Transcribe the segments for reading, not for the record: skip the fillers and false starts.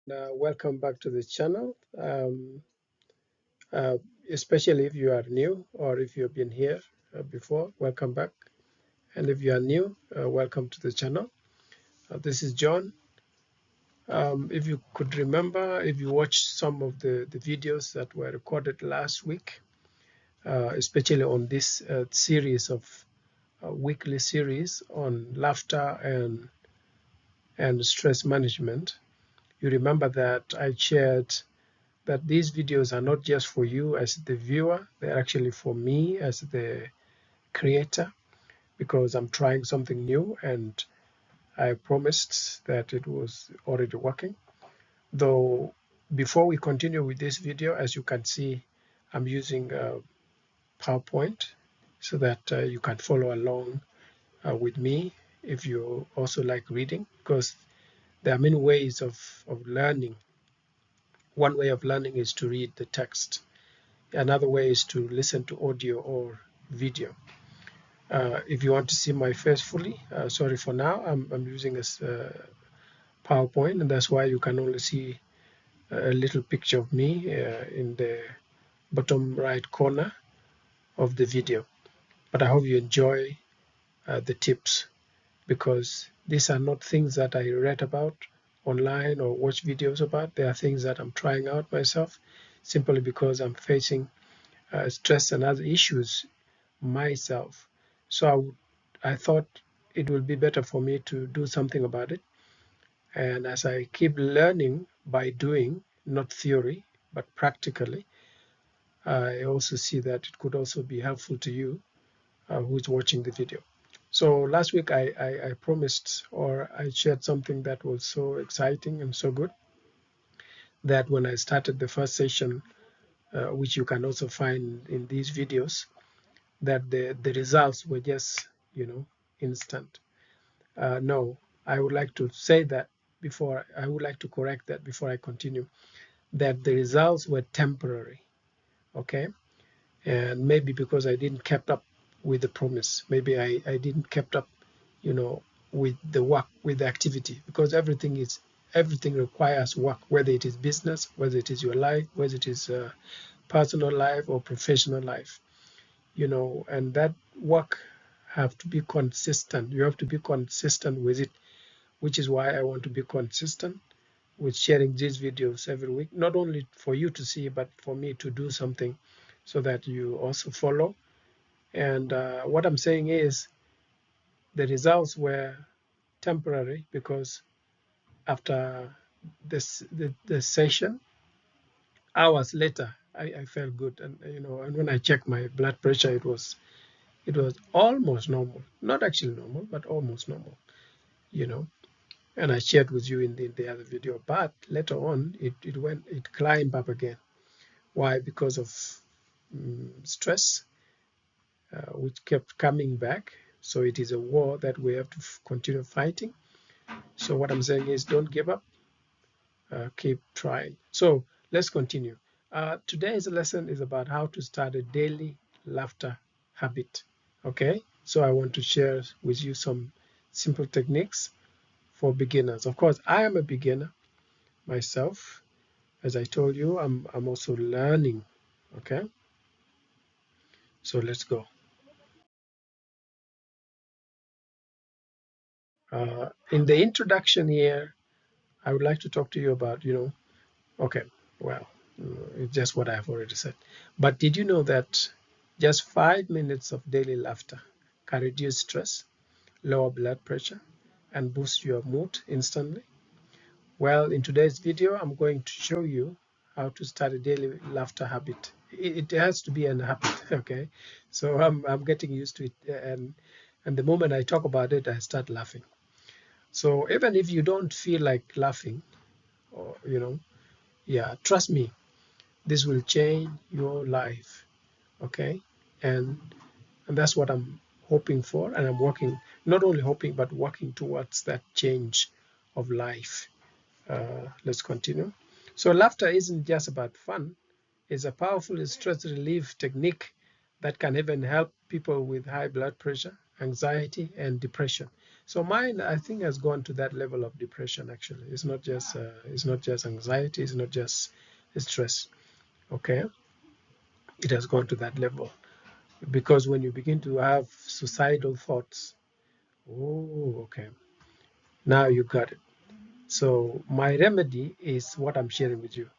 Welcome back to the channel. Uh, Especially if you are new or if you've been here before, welcome back. And if you are new, welcome to the channel. This is John. If you could remember, if you watched some of the videos that were recorded last week, especially on this series of weekly series on laughter and stress management, you remember that I shared that these videos are not just for you as the viewer, they're actually for me as the creator, because I'm trying something new and I promised that it was already working. Though before we continue with this video, as you can see, I'm using PowerPoint so that you can follow along with me if you also like reading, because there are many ways of learning. One way of learning is to read the text. Another way is to listen to audio or video. If you want to see my face fully, sorry for now, I'm using a PowerPoint, and that's why you can only see a little picture of me in the bottom right corner of the video. But I hope you enjoy the tips, because these are not things that I read about online or watch videos about. They are things that I'm trying out myself, simply because I'm facing stress and other issues myself. So I thought it would be better for me to do something about it. And as I keep learning by doing, not theory, but practically, I also see that it could also be helpful to you who's watching the video. So last week I promised, or I shared something that was so exciting and so good, that when I started the first session, which you can also find in these videos, that the results were just, instant. No, I would like to say that before, I would like to correct that before I continue, that the results were temporary, okay? And maybe because I didn't kept up with the promise, maybe I didn't kept up, with the work, with the activity, because everything requires work, whether it is business, whether it is your life, whether it is personal life or professional life, and that work have to be consistent. You have to be consistent with it, which is why I want to be consistent with sharing these videos every week, not only for you to see, but for me to do something so that you also follow. And what I'm saying is the results were temporary, because after the session, hours later, I felt good. And, and when I checked my blood pressure, it was almost normal, not actually normal, but almost normal, you know. And I shared with you in the other video. But later on, it climbed up again. Why? Because of stress, which kept coming back. So it is a war that we have to continue fighting. So what I'm saying is, don't give up. Keep trying. So let's continue. Today's lesson is about how to start a daily laughter habit. Okay. So I want to share with you some simple techniques for beginners. Of course, I am a beginner myself. As I told you, I'm also learning. Okay, so let's go. In the introduction here, I would like to talk to you about, okay, well, it's just what I've already said. But did you know that just 5 minutes of daily laughter can reduce stress, lower blood pressure, and boost your mood instantly? Well, in today's video, I'm going to show you how to start a daily laughter habit. It has to be an habit, okay? So I'm getting used to it, and the moment I talk about it, I start laughing. So even if you don't feel like laughing, or yeah, trust me, this will change your life, okay? And that's what I'm hoping for, and I'm working, not only hoping, but working towards that change of life. Let's continue. So laughter isn't just about fun. It's a powerful stress relief technique that can even help people with high blood pressure, anxiety, and depression. So mine, I think, has gone to that level of depression. Actually, it's not just anxiety, it's not just stress. Okay, it has gone to that level because when you begin to have suicidal thoughts, oh, okay, now you got it. So my remedy is what I'm sharing with you.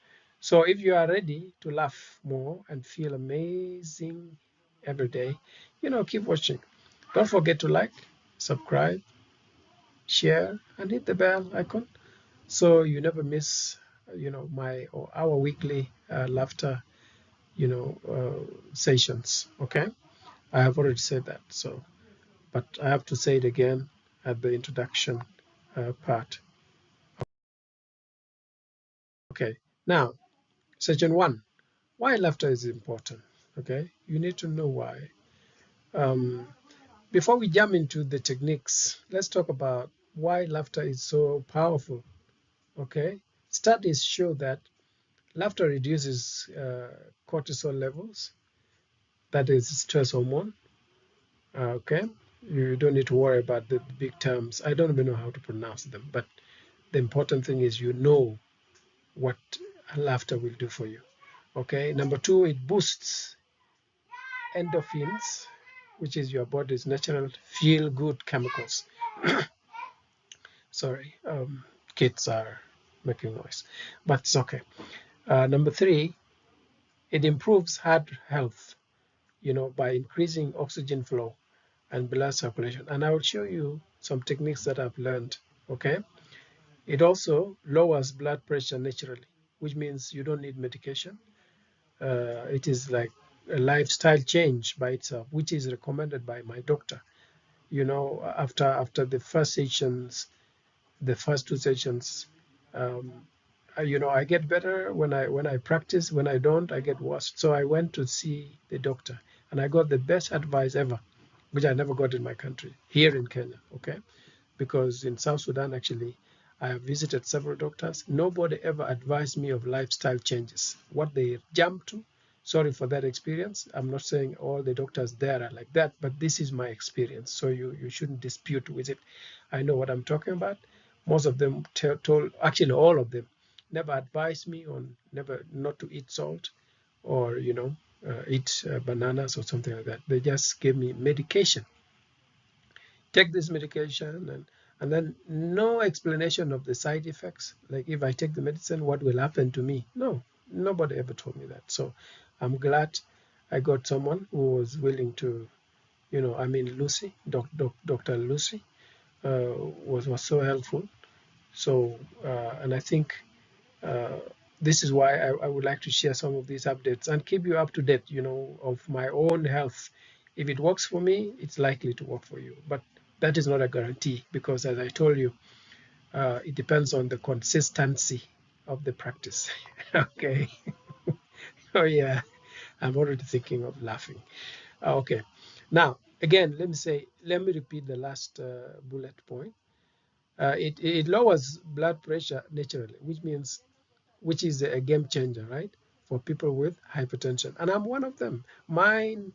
So if you are ready to laugh more and feel amazing every day, keep watching. Don't forget to like, subscribe, share, and hit the bell icon so you never miss, my or our weekly laughter, sessions. Okay, I have already said that. So, but I have to say it again at the introduction part. Okay, now section one. Why laughter is important. Okay, you need to know why. Um, Before we jump into the techniques, let's talk about why laughter is so powerful. Okay, studies show that laughter reduces cortisol levels, that is stress hormone. Okay, you don't need to worry about the big terms. I don't even know how to pronounce them, but the important thing is what laughter will do for you. Okay, number two, it boosts endorphins, which is your body's natural feel good chemicals. Sorry, kids are making noise, but it's okay. Number three, it improves heart health, by increasing oxygen flow and blood circulation. And I will show you some techniques that I've learned. Okay. It also lowers blood pressure naturally, which means you don't need medication. It is like a lifestyle change by itself, which is recommended by my doctor. After the first two sessions, um, I get better when I practice. When I don't, I get worse. So I went to see the doctor, and I got the best advice ever, which I never got in my country, here in Kenya. Okay, because in South Sudan, actually, I have visited several doctors. Nobody ever advised me of lifestyle changes. What they jump to, sorry for that experience. I'm not saying all the doctors there are like that, but this is my experience. So you shouldn't dispute with it. I know what I'm talking about. Most of them told, actually all of them, never advised me on never not to eat salt or eat bananas or something like that. They just gave me medication. Take this medication, and then no explanation of the side effects. Like if I take the medicine, what will happen to me? No, nobody ever told me that. So I'm glad I got someone who was willing to, Lucy, Dr. Lucy, was so helpful. So, and I think uh, this is why I would like to share some of these updates and keep you up to date, of my own health. If it works for me, it's likely to work for you. But that is not a guarantee because, as I told you, it depends on the consistency of the practice. Okay. Oh, yeah. I'm already thinking of laughing. Okay. Now, again, let me repeat the last bullet point. It lowers blood pressure naturally, which is a game changer, right? For people with hypertension. And I'm one of them. Mine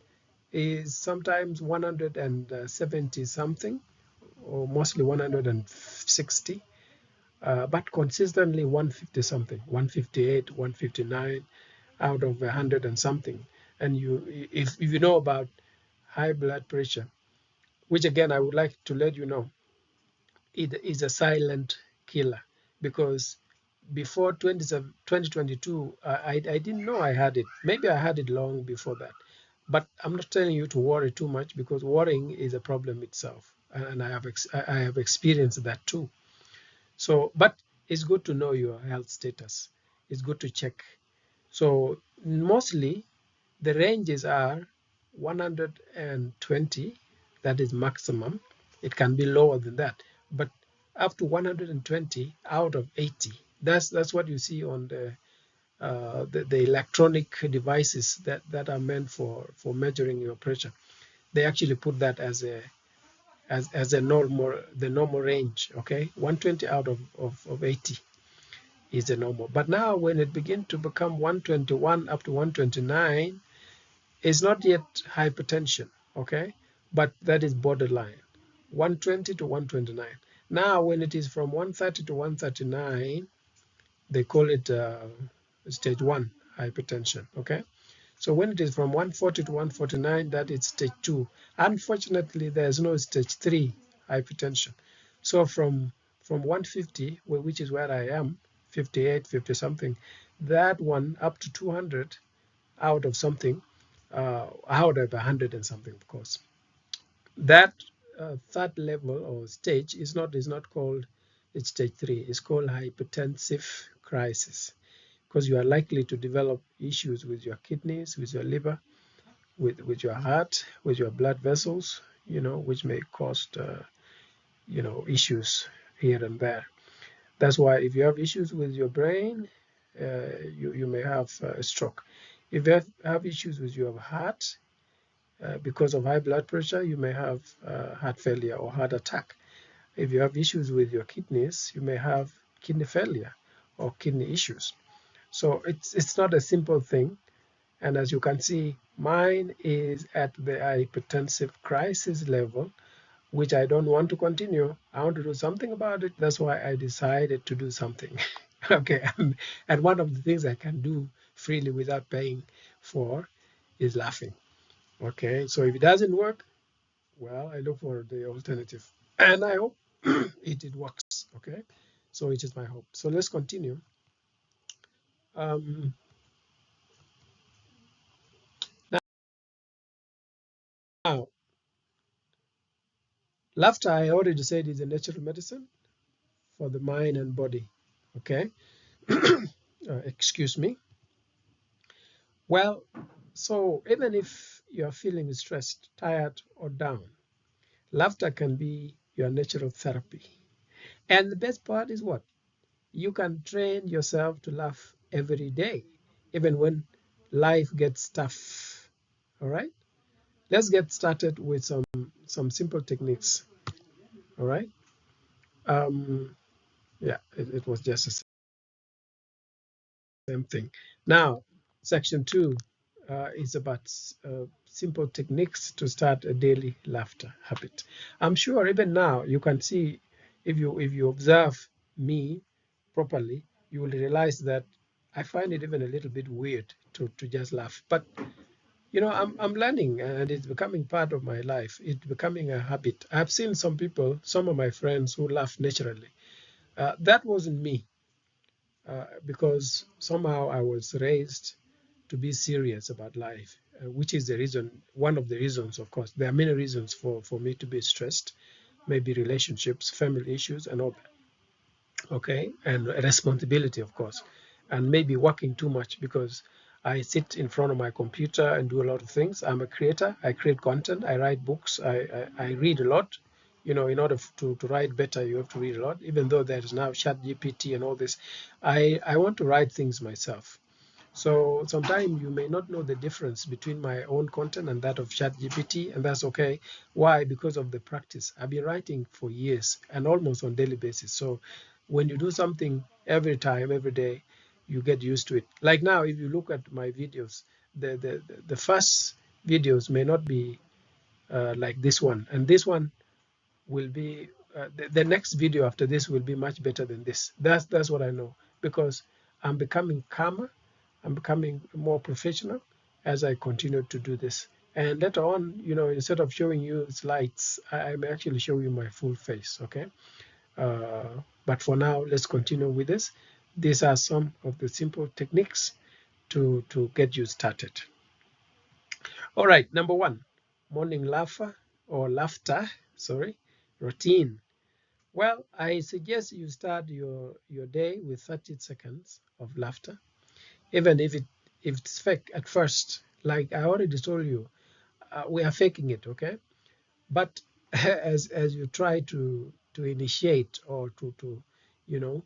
is sometimes 170 something, or mostly 160, but consistently 150 something, 158, 159 out of 100 and something. And if you know about high blood pressure, which again I would like to let you know, it is a silent killer because before 2022, I didn't know I had it. Maybe I had it long before that. But I'm not telling you to worry too much because worrying is a problem itself. And I have experienced that too. So, but it's good to know your health status. It's good to check. So mostly the ranges are 120, that is maximum. It can be lower than that, but up to 120 out of 80. That's what you see on the electronic devices that are meant for measuring your pressure. They actually put that as a normal range. Okay, 120 out of 80 is the normal. But now when it begins to become 121 up to 129, it's not yet hypertension, okay, but that is borderline. 120 to 129. Now, when it is from 130 to 139, they call it stage 1 hypertension. Okay, so when it is from 140 to 149, that is stage 2. Unfortunately, there's no stage 3 hypertension. So from 150, which is where I am, 58, 50 something, that one up to 200 out of something, out of 100 and something, of course. That third level or stage is not called stage 3. It's called hypertensive crisis, because you are likely to develop issues with your kidneys, with your liver, with your heart, with your blood vessels, which may cause issues here and there. That's why if you have issues with your brain, you may have a stroke. If you have issues with your heart, because of high blood pressure, you may have heart failure or heart attack. If you have issues with your kidneys, you may have kidney failure or kidney issues. So it's not a simple thing. And as you can see, mine is at the hypertensive crisis level, which I don't want to continue. I want to do something about it. That's why I decided to do something. Okay, and one of the things I can do freely without paying for is laughing. Okay, so if it doesn't work, well, I look for the alternative, and I hope it works. Okay, so it is my hope. So let's continue. Um, Now, laughter, I already said, is a natural medicine for the mind and body. Okay, excuse me. Well, so even if you're feeling stressed, tired, or down, laughter can be your natural therapy. And the best part is what? You can train yourself to laugh every day, even when life gets tough. All right? Let's get started with some simple techniques. All right? Yeah, it was just the same thing. Now, section 2 is about simple techniques to start a daily laughter habit. I'm sure even now you can see, if you observe me properly, you will realize that I find it even a little bit weird to just laugh. But I'm learning, and it's becoming part of my life. It's becoming a habit. I've seen some people, some of my friends, who laugh naturally. That wasn't me, because somehow I was raised to be serious about life, which is the reason, one of the reasons, of course. There are many reasons for me to be stressed, maybe relationships, family issues, and all that. Okay, and responsibility, of course, and maybe working too much because I sit in front of my computer and do a lot of things. I'm a creator. I create content. I write books. I read a lot. In order to write better, you have to read a lot. Even though there's now ChatGPT and all this, I want to write things myself. So sometimes you may not know the difference between my own content and that of ChatGPT, and that's okay. Why? Because of the practice. I've been writing for years and almost on daily basis. So when you do something every time, every day, you get used to it. Like now, if you look at my videos, the first videos may not be like this one, and this one will be the next video after this will be much better than this. That's what I know, because I'm becoming calmer, I'm becoming more professional as I continue to do this. And later on, instead of showing you slides, I may actually show you my full face. Okay, but for now, let's continue with this. These are some of the simple techniques to get you started. All right, number one, morning laughter, sorry, routine. Well, I suggest you start your day with 30 seconds of laughter, even if it's fake at first. Like I already told you, we are faking it, okay? But as you try to initiate, or to you know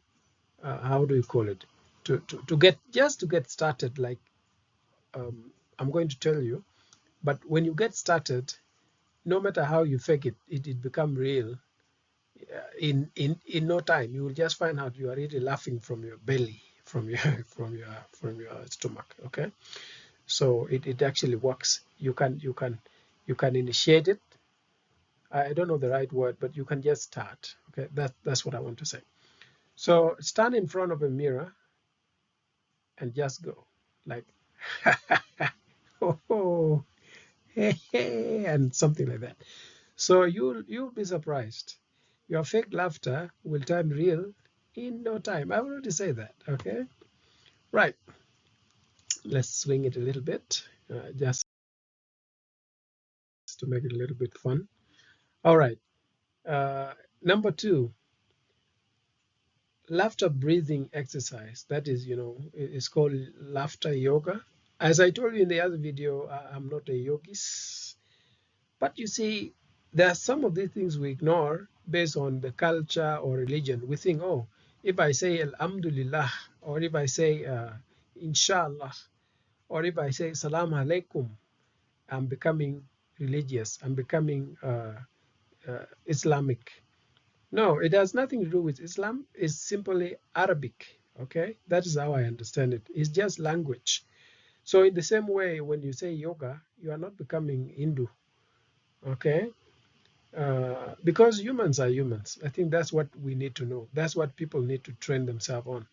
how do you call it, to get started, like, I'm going to tell you. But when you get started, no matter how you fake it, it become real. In no time, you will just find out you are really laughing from your belly, from your from your stomach. Okay, so it actually works. You can initiate it I don't know the right word, but you can just start. Okay, that's what I want to say. So stand in front of a mirror and just go like, oh, hey, hey, and something like that. So you'll be surprised. Your fake laughter will turn real in no time. I already say that. Okay, right. Let's swing it a little bit, just to make it a little bit fun. All right. Number two, laughter breathing exercise. That is, it's called laughter yoga. As I told you in the other video, I'm not a yogis, but you see, there are some of these things we ignore based on the culture or religion. We think, oh, if I say Alhamdulillah, or if I say Inshallah, or if I say Salam Alaikum, I'm becoming religious. I'm becoming Islamic. No, it has nothing to do with Islam. It's simply Arabic. Okay, that is how I understand it. It's just language. So in the same way, when you say yoga, you are not becoming Hindu. Okay, because humans are humans. I think that's what we need to know. That's what people need to train themselves on.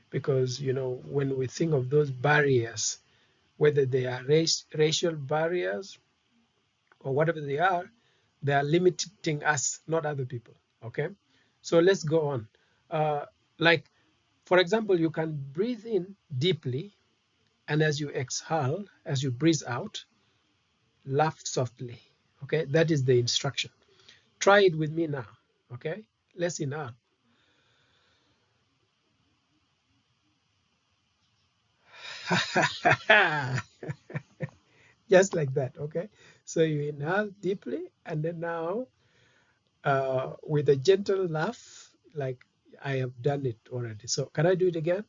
Because when we think of those barriers, whether they are racial barriers or whatever they are limiting us, not other people. Okay, so let's go on. Like, for example, you can breathe in deeply, and as you exhale, as you breathe out, laugh softly. Okay, that is the instruction. Try it with me now. Okay, let's inhale. Just like that. Okay, so you inhale deeply, and then now with a gentle laugh, like I have done it already. So can I do it again?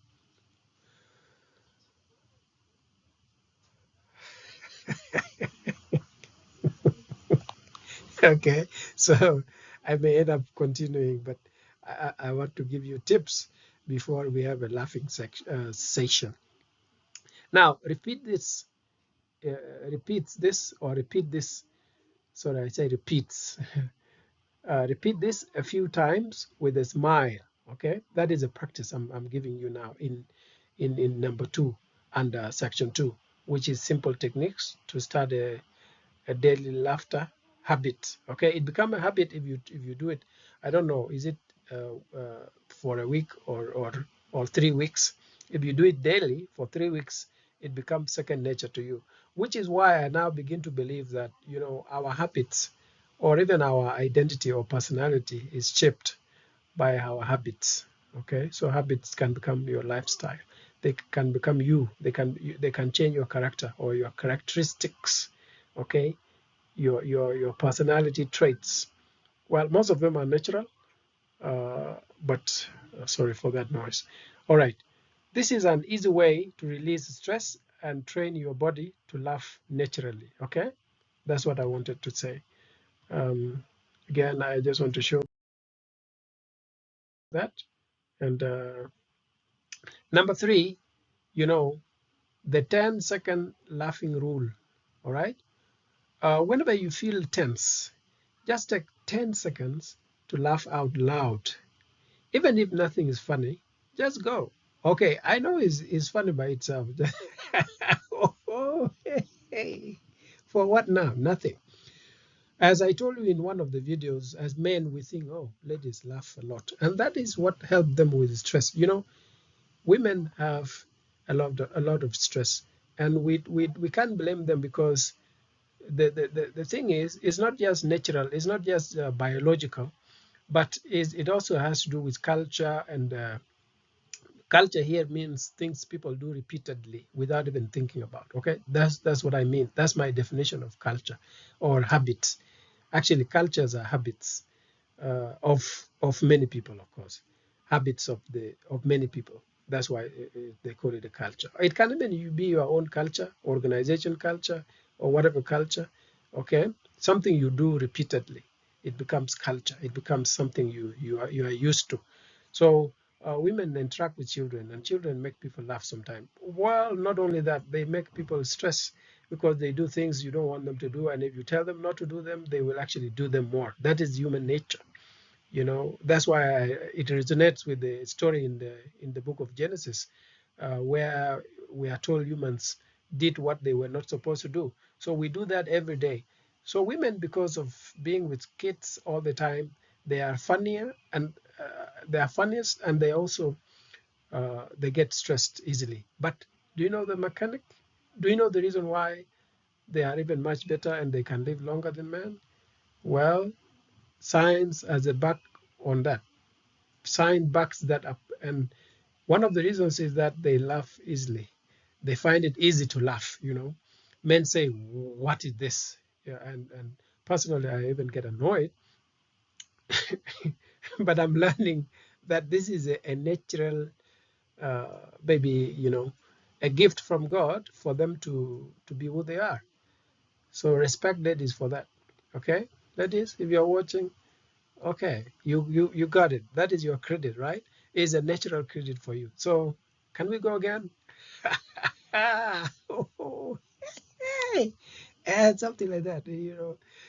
Okay, so I may end up continuing, but I want to give you tips before we have a laughing session. Now, repeats this, or repeat this. Sorry, I say repeats. Repeat this a few times with a smile. Okay, that is a practice I'm giving you now in number two, under section two, which is simple techniques to start a daily laughter habit. Okay, it become a habit if you do it. I don't know, is it for a week or 3 weeks? If you do it daily for 3 weeks, it becomes second nature to you. Which is why I now begin to believe that our habits, or even our identity or personality, is shaped by our habits. Okay, so habits can become your lifestyle. They can become you. They can change your character or your characteristics. Okay, your personality traits. Well, most of them are natural, but sorry for that noise. All right, this is an easy way to release stress and train your body to laugh naturally. Okay, that's what I wanted to say. Um, Again, I just want to show that. And number three, you know, the 10-second laughing rule. All right. Whenever you feel tense, just take 10 seconds to laugh out loud. Even if nothing is funny, just go. Okay, I know it's funny by itself. Oh, hey, hey. For what now? Nothing. As I told you in one of the videos, as men, we think, oh, ladies laugh a lot. And that is what helped them with stress. Women have a lot of stress. And we can't blame them, because the thing is, it's not just natural, it's not just biological, but it also has to do with culture. And culture here means things people do repeatedly without even thinking about. Okay, that's what I mean. That's my definition of culture or habits. Actually, cultures are habits of many people, of course. Habits of many people. That's why they call it a culture. It can even be your own culture, organization culture, or whatever culture. Okay, something you do repeatedly, it becomes culture. It becomes something you are used to. So women interact with children, and children make people laugh sometimes. Well, not only that, they make people stress. because they do things you don't want them to do, and if you tell them not to do them, they will actually do them more. That is human nature. That's why it resonates with the story in the book of Genesis, where we are told humans did what they were not supposed to do. So we do that every day. So women, because of being with kids all the time, they are funnier, and they are funniest, and they also they get stressed easily. But do you know the mechanic? Do you know the reason why they are even much better and they can live longer than men? Well, science has a back on that. Science backs that up. And one of the reasons is that they laugh easily. They find it easy to laugh. Men say, "What is this?" Yeah, and personally, I even get annoyed. But I'm learning that this is a natural, maybe, a gift from God for them to be who they are. So respect ladies for that. Okay, ladies, if you're watching, okay, you got it. That is your credit, right? It's a natural credit for you. So can we go again? Oh, hey, and something like that.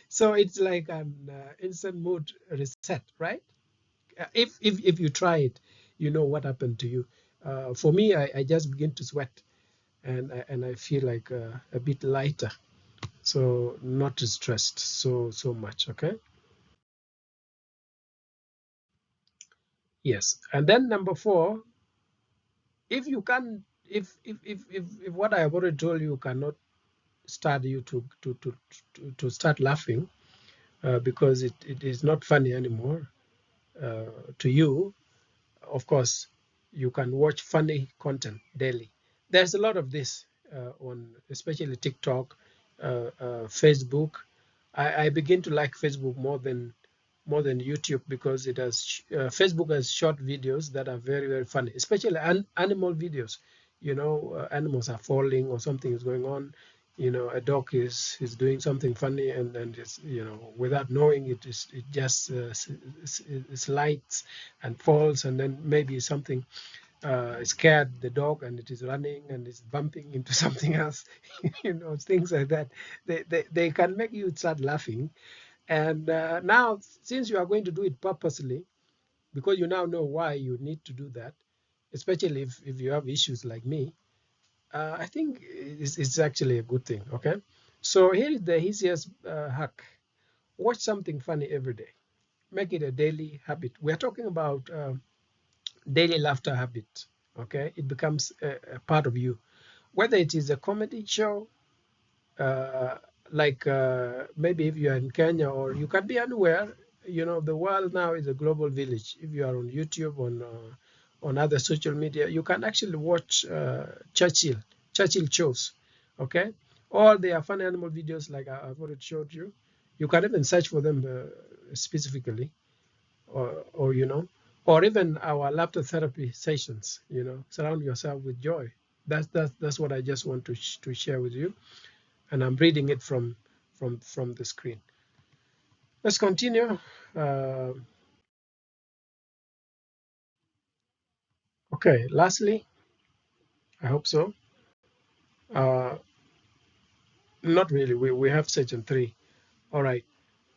So it's like an instant mood reset, right? If you try it, you know what happened to you. For me, I just begin to sweat, and I feel like a bit lighter, so not stressed so much. Okay. Yes. And then number four, if you can, if what I have already told you cannot start you to start laughing, because it is not funny anymore to you, of course, you can watch funny content daily. There's a lot of this on especially TikTok, Facebook. I begin to like Facebook more than YouTube, because it has Facebook has short videos that are very, very funny, especially animal videos. Animals are falling or something is going on. A dog is doing something funny, and it's, without knowing it, it just slides and falls, and then maybe something scared the dog, and it is running and it's bumping into something else. Things like that. They can make you start laughing. And now, since you are going to do it purposely, because you now know why you need to do that, especially if you have issues like me, I think it's actually a good thing. Okay. So here is the easiest hack. Watch something funny every day. Make it a daily habit. We're talking about daily laughter habit. Okay. It becomes a part of you. Whether it is a comedy show, uh, like maybe if you are in Kenya, or you can be anywhere. The world now is a global village. If you are on YouTube, on other social media, you can actually watch Churchill shows, okay? Or they are funny animal videos like I've already showed you. You can even search for them specifically, or even our laughter therapy sessions. Surround yourself with joy. That's what I just want to share with you, and I'm reading it from the screen. Let's continue. Uh, okay. Lastly, I hope so. Uh, Not really. We have section three. All right.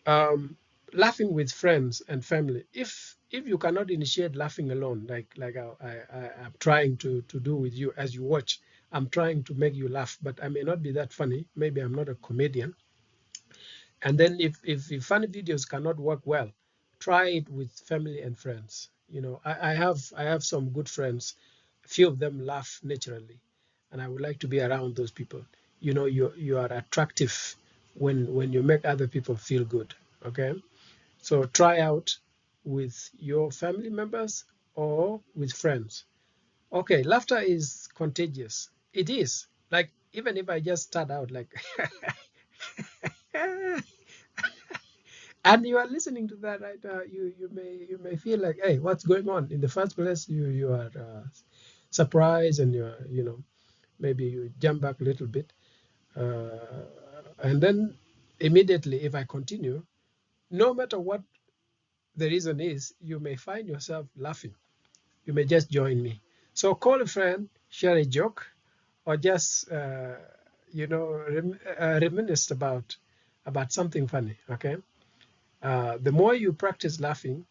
Um, Laughing with friends and family. If you cannot initiate laughing alone, like I'm trying to do with you as you watch, I'm trying to make you laugh, but I may not be that funny. Maybe I'm not a comedian. And then if funny videos cannot work well, try it with family and friends. I have some good friends. A few of them laugh naturally, and I would like to be around those people. You are attractive when you make other people feel good. Okay, so try out with your family members or with friends. Okay, laughter is contagious. It is. Like, even if I just start out like and you are listening to that right now, you may feel like, hey, what's going on? In the first place, you are surprised, and maybe you jump back a little bit, uh, and then immediately, if I continue, no matter what the reason is, you may find yourself laughing. You may just join me. So call a friend, share a joke, or just reminisce about something funny. Okay, the more you practice laughing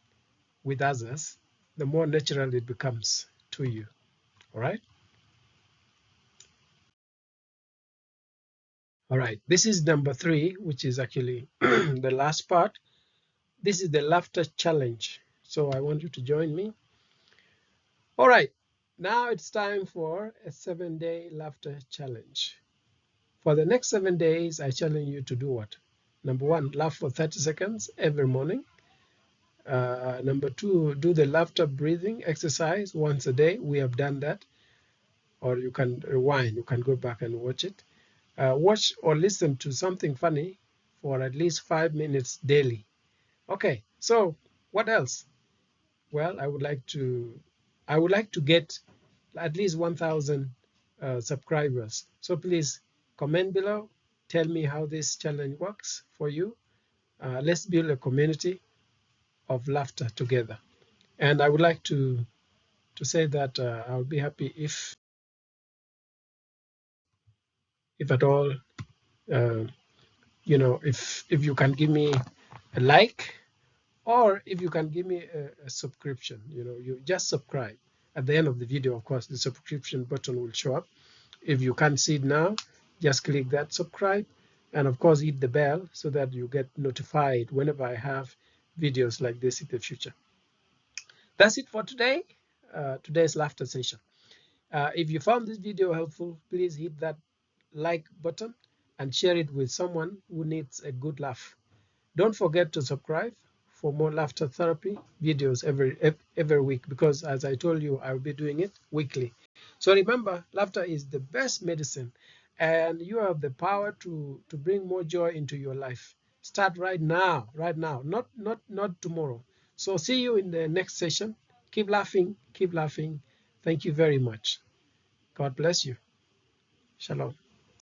with others, the more natural it becomes to you. All right. All right. This is number 3, which is actually the last part. This is the laughter challenge. So I want you to join me. All right. Now it's time for a 7-day laughter challenge. For the next 7 days, I challenge you to do what? Number 1, laugh for 30 seconds every morning. Number 2, do the laughter breathing exercise once a day. We have done that. Or you can rewind, you can go back and watch it. Watch or listen to something funny for at least 5 minutes daily. Okay, so what else? Well, I would like to get at least 1,000 subscribers. So please comment below. Tell me how this challenge works for you. Let's build a community of laughter together. And I would like to say that I'll be happy if at all, uh, if you can give me a like, or if you can give me a subscription. You just subscribe. At the end of the video, of course, the subscription button will show up. If you can't see it now, just click that subscribe, and of course hit the bell so that you get notified whenever I have videos like this in the future. That's it for today, today's laughter session. If you found this video helpful, please hit that like button and share it with someone who needs a good laugh. Don't forget to subscribe for more laughter therapy videos every week, because as I told you, I'll be doing it weekly. So remember, laughter is the best medicine, and you have the power to bring more joy into your life. Start right now, not tomorrow. So see you in the next session. Keep laughing, keep laughing. Thank you very much. God bless you. Shalom.